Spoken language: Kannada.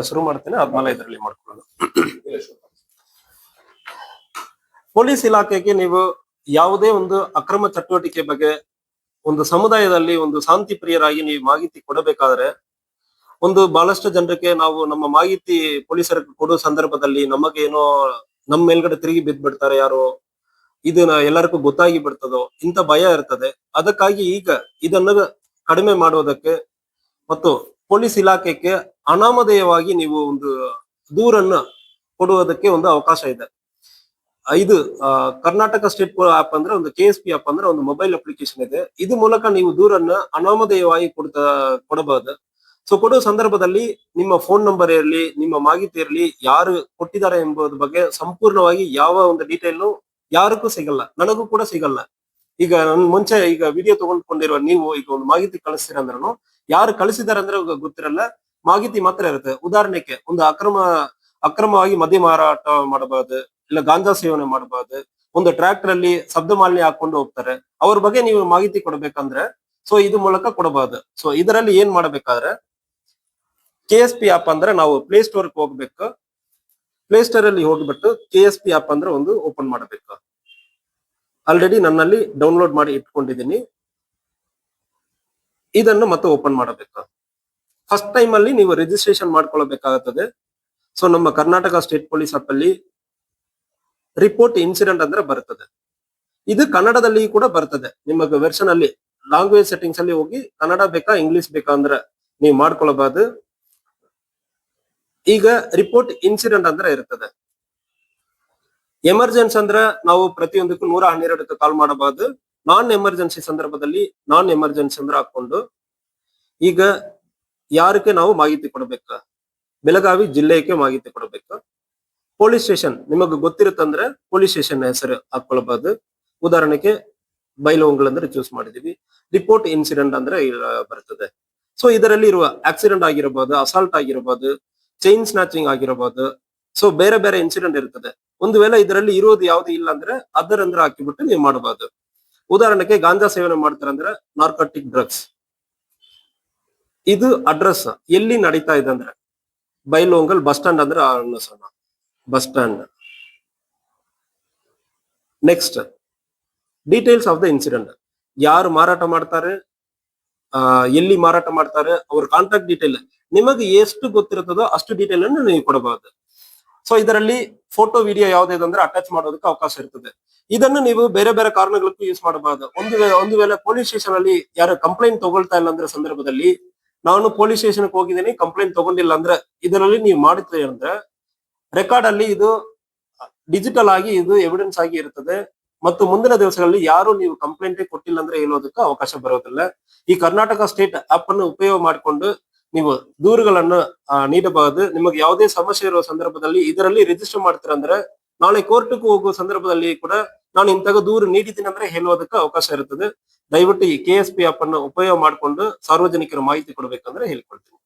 ಶುರು ಮಾಡ್ತೇನೆ, ಆದ್ಮೇಲೆ ಇದರಲ್ಲಿ ಮಾಡ್ಕೊಳ್ಳೋಣ. ಪೊಲೀಸ್ ಇಲಾಖೆಗೆ ನೀವು ಯಾವುದೇ ಒಂದು ಅಕ್ರಮ ಚಟುವಟಿಕೆ ಬಗ್ಗೆ ಒಂದು ಸಮುದಾಯದಲ್ಲಿ ಒಂದು ಶಾಂತಿ ಪ್ರಿಯರಾಗಿ ನೀವು ಮಾಹಿತಿ ಕೊಡಬೇಕಾದ್ರೆ, ಒಂದು ಬಹಳಷ್ಟು ಜನರಿಗೆ ನಾವು ನಮ್ಮ ಮಾಹಿತಿ ಪೊಲೀಸರಿಗೆ ಕೊಡೋ ಸಂದರ್ಭದಲ್ಲಿ ನಮಗೇನೋ ನಮ್ಮ ಮೇಲ್ಗಡೆ ತಿರುಗಿ ಬಿದ್ದ್ಬಿಡ್ತಾರೆ ಯಾರು, ಇದನ್ನ ಎಲ್ಲರಿಗೂ ಗೊತ್ತಾಗಿ ಬಿಡ್ತದೋ ಇಂತ ಭಯ ಇರ್ತದೆ. ಅದಕ್ಕಾಗಿ ಈಗ ಇದನ್ನ ಕಡಿಮೆ ಮಾಡುವುದಕ್ಕೆ ಮತ್ತು ಪೊಲೀಸ್ ಇಲಾಖೆಗೆ ಅನಾಮಧೇಯವಾಗಿ ನೀವು ಒಂದು ದೂರನ್ನ ಕೊಡುವುದಕ್ಕೆ ಒಂದು ಅವಕಾಶ ಇದೆ. ಇದು ಕರ್ನಾಟಕ ಸ್ಟೇಟ್ ಆಪ್ ಅಂದ್ರೆ ಒಂದು KSP ಆಪ್ ಅಂದ್ರೆ ಒಂದು ಮೊಬೈಲ್ ಅಪ್ಲಿಕೇಶನ್ ಇದೆ. ಇದು ಮೂಲಕ ನೀವು ದೂರನ್ನ ಅನಾಮಧೇಯವಾಗಿ ಕೊಡಬಹುದು. ಸೊ ಕೊಡುವ ಸಂದರ್ಭದಲ್ಲಿ ನಿಮ್ಮ ಫೋನ್ ನಂಬರ್ ಇರಲಿ, ನಿಮ್ಮ ಮಾಹಿತಿ ಇರಲಿ, ಯಾರು ಕೊಟ್ಟಿದ್ದಾರೆ ಎಂಬುದ್ರ ಬಗ್ಗೆ ಸಂಪೂರ್ಣವಾಗಿ ಯಾವ ಒಂದು ಡೀಟೇಲ್ ಯಾರಿಗೂ ಸಿಗಲ್ಲ, ನನಗೂ ಕೂಡ ಸಿಗಲ್ಲ. ಈಗ ನನ್ ಮುಂಚೆ ಈಗ ವಿಡಿಯೋ ತಗೊಂಡ್ಕೊಂಡಿರುವ ನೀವು ಈಗ ಒಂದು ಮಾಹಿತಿ ಕಳಿಸ್ತೀರ ಅಂದ್ರೂ ಯಾರು ಕಳಿಸಿದಾರೆ ಅಂದ್ರೆ ಗೊತ್ತಿರಲ್ಲ, ಮಾಹಿತಿ ಮಾತ್ರ ಇರುತ್ತೆ. ಉದಾಹರಣೆಗೆ ಒಂದು ಅಕ್ರಮವಾಗಿ ಮದ್ಯ ಮಾರಾಟ ಮಾಡಬಹುದು, ಇಲ್ಲ ಗಾಂಜಾ ಸೇವನೆ ಮಾಡಬಹುದು, ಒಂದು ಟ್ರ್ಯಾಕ್ಟರ್ ಅಲ್ಲಿ ಶಬ್ದ ಮಾಲಿನ್ಯ ಹಾಕೊಂಡು ಹೋಗ್ತಾರೆ, ಅವ್ರ ಬಗ್ಗೆ ನೀವು ಮಾಹಿತಿ ಕೊಡ್ಬೇಕಂದ್ರೆ ಸೊ ಇದು ಮೂಲಕ ಕೊಡಬಹುದು. ಸೊ ಇದರಲ್ಲಿ ಏನ್ ಮಾಡ್ಬೇಕಾದ್ರೆ KSP ಆಪ್ ಅಂದ್ರೆ ನಾವು ಪ್ಲೇ ಸ್ಟೋರ್ ಹೋಗ್ಬೇಕು. ಪ್ಲೇ ಸ್ಟೋರ್ ಅಲ್ಲಿ ಹೋಗ್ಬಿಟ್ಟು KSP ಆಪ್ ಅಂದ್ರೆ ಒಂದು ಓಪನ್ ಮಾಡಬೇಕು. ಆಲ್ರೆಡಿ ನನ್ನಲ್ಲಿ ಡೌನ್ಲೋಡ್ ಮಾಡಿ ಇಟ್ಕೊಂಡಿದ್ದೀನಿ. ಇದನ್ನು ಮತ್ತೆ ಓಪನ್ ಮಾಡಬೇಕು. ಫಸ್ಟ್ ಟೈಮ್ ಅಲ್ಲಿ ನೀವು ರಿಜಿಸ್ಟ್ರೇಷನ್ ಮಾಡ್ಕೊಳ್ಬೇಕಾಗುತ್ತದೆ. ಸೊ ನಮ್ಮ ಕರ್ನಾಟಕ ಸ್ಟೇಟ್ ಪೊಲೀಸ್ ಆಪ್ ಅಲ್ಲಿ ರಿಪೋರ್ಟ್ ಇನ್ಸಿಡೆಂಟ್ ಅಂದ್ರೆ ಬರ್ತದೆ. ಇದು ಕನ್ನಡದಲ್ಲಿ ಕೂಡ ಬರ್ತದೆ. ನಿಮಗೆ ವೆರ್ಷನ್ ಅಲ್ಲಿ ಲ್ಯಾಂಗ್ವೇಜ್ ಸೆಟ್ಟಿಂಗ್ಸ್ ಅಲ್ಲಿ ಹೋಗಿ ಕನ್ನಡ ಬೇಕಾ ಇಂಗ್ಲಿಷ್ ಬೇಕಾ ಅಂದ್ರೆ ನೀವು ಮಾಡ್ಕೊಳ್ಬಹುದು. ಈಗ ರಿಪೋರ್ಟ್ ಇನ್ಸಿಡೆಂಟ್ ಅಂದ್ರೆ ಇರ್ತದೆ. ಎಮರ್ಜೆನ್ಸಿ ಅಂದ್ರೆ ನಾವು ಪ್ರತಿಯೊಂದಕ್ಕೂ 112ಕ್ಕೆ ಕಾಲ್ ಮಾಡಬಹುದು. ನಾನ್ ಎಮರ್ಜೆನ್ಸಿ ಸಂದರ್ಭದಲ್ಲಿ ನಾನ್ ಎಮರ್ಜೆನ್ಸಿ ಅಂದ್ರೆ ಹಾಕೊಂಡು ಈಗ ಯಾರಕ್ಕೆ ನಾವು ಮಾಹಿತಿ ಕೊಡ್ಬೇಕು, ಬೆಳಗಾವಿ ಜಿಲ್ಲೆಗೆ ಮಾಹಿತಿ ಕೊಡ್ಬೇಕು. ಪೊಲೀಸ್ ಸ್ಟೇಷನ್ ನಿಮಗೆ ಗೊತ್ತಿರುತ್ತಂದ್ರೆ ಪೊಲೀಸ್ ಸ್ಟೇಷನ್ ಹೆಸರು ಹಾಕೊಳ್ಬಹುದು. ಉದಾಹರಣೆಗೆ ಬೈಲಹೊಂಗಲ ಅಂದ್ರೆ ಚೂಸ್ ಮಾಡಿದೀವಿ. ರಿಪೋರ್ಟ್ ಇನ್ಸಿಡೆಂಟ್ ಅಂದ್ರೆ ಬರ್ತದೆ. ಸೊ ಇದರಲ್ಲಿ ಇರುವ ಆಕ್ಸಿಡೆಂಟ್ ಆಗಿರಬಹುದು, ಅಸಾಲ್ಟ್ ಆಗಿರಬಹುದು, ಚೈನ್ ಸ್ನಾಚಿಂಗ್ ಆಗಿರಬಹುದು. ಸೊ ಬೇರೆ ಬೇರೆ ಇನ್ಸಿಡೆಂಟ್ ಇರ್ತದೆ. ಒಂದು ವೇಳೆ ಇದರಲ್ಲಿ ಇರೋದು ಯಾವ್ದು ಇಲ್ಲ ಅಂದ್ರೆ ಅದರ್ ಅಂದ್ರೆ ಹಾಕಿಬಿಟ್ಟು ನೀವು ಮಾಡಬಹುದು. ಉದಾಹರಣೆಗೆ ಗಾಂಜಾ ಸೇವನೆ ಮಾಡ್ತಾರೆ ಅಂದ್ರೆ ನಾರ್ಕೋಟಿಕ್ ಡ್ರಗ್ಸ್. ಇದು ಅಡ್ರೆಸ್ ಎಲ್ಲಿ ನಡೀತಾ ಇದೆ ಅಂದ್ರೆ ಬೈಲಹೊಂಗಲ್ ಬಸ್ ಸ್ಟ್ಯಾಂಡ್ ಅಂದ್ರೆ bus stand. Next details of the incident, ಯಾರು ಮಾರಾಟ ಮಾಡ್ತಾರೆ, ಎಲ್ಲಿ ಮಾರಾಟ ಮಾಡ್ತಾರೆ, ಅವ್ರ ಕಾಂಟ್ಯಾಕ್ಟ್ ಡೀಟೇಲ್ ನಿಮಗೆ ಎಷ್ಟು ಗೊತ್ತಿರುತ್ತದೋ ಅಷ್ಟು ಡೀಟೇಲ್ ಅನ್ನು ನೀವು ಕೊಡಬಹುದು. ಸೊ ಇದರಲ್ಲಿ ಫೋಟೋ ವಿಡಿಯೋ ಯಾವ್ದು ಅಂದ್ರೆ ಅಟ್ಯಾಚ್ ಮಾಡೋದಕ್ಕೆ ಅವಕಾಶ ಇರ್ತದೆ. ಇದನ್ನು ನೀವು ಬೇರೆ ಬೇರೆ ಕಾರಣಗಳಿಗೂ ಯೂಸ್ ಮಾಡಬಹುದು. ಒಂದು ವೇಳೆ ಪೊಲೀಸ್ ಸ್ಟೇಷನ್ ಅಲ್ಲಿ ಯಾರು ಕಂಪ್ಲೇಂಟ್ ತಗೊಳ್ತಾ ಇಲ್ಲ ಅಂದ್ರೆ ಸಂದರ್ಭದಲ್ಲಿ ನಾನು ಪೊಲೀಸ್ ಸ್ಟೇಷನ್ ಹೋಗಿದ್ದೀನಿ ಕಂಪ್ಲೇಂಟ್ ತಗೊಂಡಿಲ್ಲ ಅಂದ್ರೆ ಇದರಲ್ಲಿ ನೀವು ಮಾಡುತ್ತೆ ಅಂದ್ರೆ ರೆಕಾರ್ಡ್ ಅಲ್ಲಿ ಇದು ಡಿಜಿಟಲ್ ಆಗಿ ಇದು ಎವಿಡೆನ್ಸ್ ಆಗಿ ಇರ್ತದೆ. ಮತ್ತು ಮುಂದಿನ ದಿವಸಗಳಲ್ಲಿ ಯಾರು ನೀವು ಕಂಪ್ಲೇಂಟ್ ಕೊಟ್ಟಿಲ್ಲ ಅಂದ್ರೆ ಹೇಳೋದಕ್ಕೆ ಅವಕಾಶ ಬರೋದಿಲ್ಲ. ಈ ಕರ್ನಾಟಕ ಸ್ಟೇಟ್ ಆಪ್ ಅನ್ನು ಉಪಯೋಗ ಮಾಡಿಕೊಂಡು ನೀವು ದೂರುಗಳನ್ನು ನೀಡಬಹುದು. ನಿಮಗೆ ಯಾವುದೇ ಸಮಸ್ಯೆ ಇರುವ ಸಂದರ್ಭದಲ್ಲಿ ಇದರಲ್ಲಿ ರಿಜಿಸ್ಟರ್ ಮಾಡ್ತೀರ ಅಂದ್ರೆ ನಾಳೆ ಕೋರ್ಟ್ಗೂ ಹೋಗುವ ಸಂದರ್ಭದಲ್ಲಿ ಕೂಡ ನಾನು ಇಂತಹ ದೂರು ನೀಡಿದ್ದೀನಿ ಅಂದ್ರೆ ಹೇಳುವುದಕ್ಕೆ ಅವಕಾಶ ಇರುತ್ತದೆ. ದಯವಿಟ್ಟು ಈ KSP ಆಪ್ ಅನ್ನು ಉಪಯೋಗ ಮಾಡಿಕೊಂಡು ಸಾರ್ವಜನಿಕರ ಮಾಹಿತಿ ಕೊಡಬೇಕಂದ್ರೆ ಹೇಳ್ಕೊಳ್ತೀನಿ.